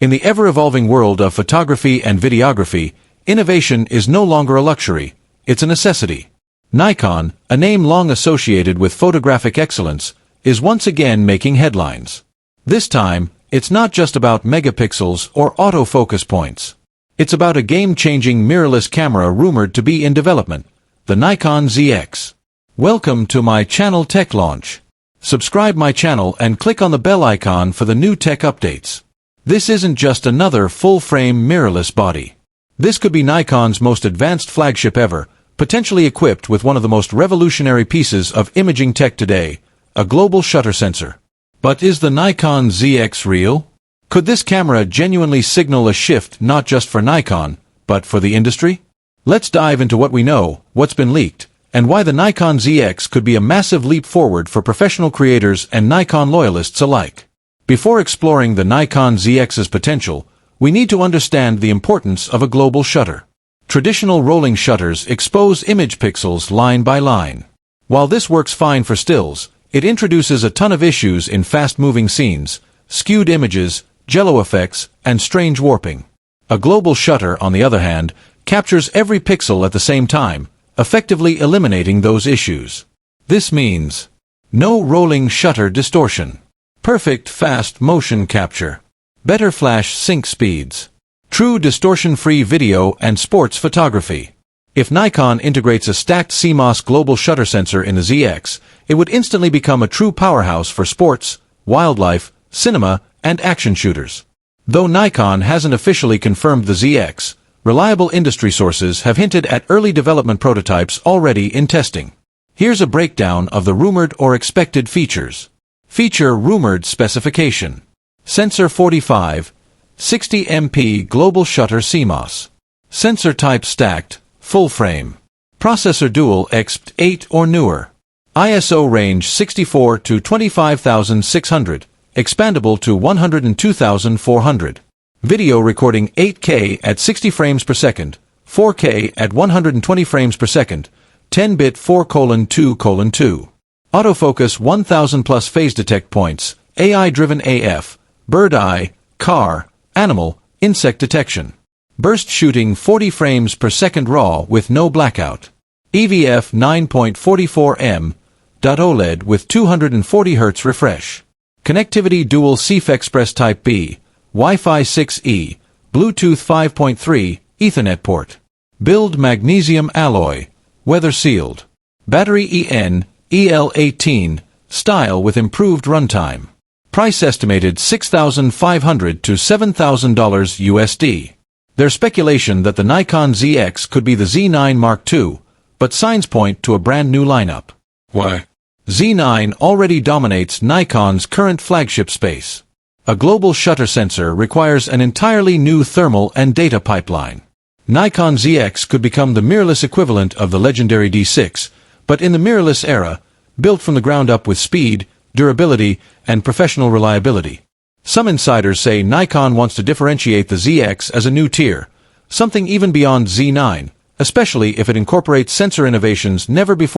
In the ever-evolving world of photography and videography, innovation is no longer a luxury, it's a necessity. Nikon, a name long associated with photographic excellence, is once again making headlines. This time, it's not just about megapixels or autofocus points. It's about a game-changing mirrorless camera rumored to be in development, the Nikon ZX. Welcome to my channel Tech Launch. Subscribe my channel and click on the bell icon for the new tech updates. This isn't just another full-frame mirrorless body. This could be Nikon's most advanced flagship ever, potentially equipped with one of the most revolutionary pieces of imaging tech today, a global shutter sensor. But is the Nikon ZX real? Could this camera genuinely signal a shift not just for Nikon, but for the industry? Let's dive into what we know, what's been leaked, and why the Nikon ZX could be a massive leap forward for professional creators and Nikon loyalists alike. Before exploring the Nikon ZX's potential, we need to understand the importance of a global shutter. Traditional rolling shutters expose image pixels line by line. While this works fine for stills, it introduces a ton of issues in fast-moving scenes, skewed images, jello effects, and strange warping. A global shutter, on the other hand, captures every pixel at the same time, effectively eliminating those issues. This means no rolling shutter distortion, perfect fast motion capture, better flash sync speeds, true distortion-free video and sports photography. If Nikon integrates a stacked CMOS global shutter sensor in the ZX, it would instantly become a true powerhouse for sports, wildlife, cinema, and action shooters. Though Nikon hasn't officially confirmed the ZX, reliable industry sources have hinted at early development prototypes already in testing. Here's a breakdown of the rumored or expected features. Feature rumored specification. Sensor 45, 60 MP global shutter CMOS. Sensor type stacked, full frame. Processor dual XP8 or newer. ISO range 64 to 25,600, expandable to 102,400. Video recording 8K at 60 frames per second, 4K at 120 frames per second, 10-bit 4:2:2. Autofocus 1000 plus phase detect points, AI-driven AF, bird eye, car, animal, insect detection. Burst shooting 40 frames per second RAW with no blackout. EVF 9.44M, OLED with 240 Hz refresh. Connectivity dual CF Express Type B, Wi-Fi 6E, Bluetooth 5.3, Ethernet port. Build magnesium alloy, weather sealed. Battery EL18, style with improved runtime. Price estimated $6,500 to $7,000 USD. There's speculation that the Nikon ZX could be the Z9 Mark II, but signs point to a brand new lineup. Why? Z9 already dominates Nikon's current flagship space. A global shutter sensor requires an entirely new thermal and data pipeline. Nikon ZX could become the mirrorless equivalent of the legendary D6, but in the mirrorless era, built from the ground up with speed, durability, and professional reliability. Some insiders say Nikon wants to differentiate the ZX as a new tier, something even beyond Z9, especially if it incorporates sensor innovations never before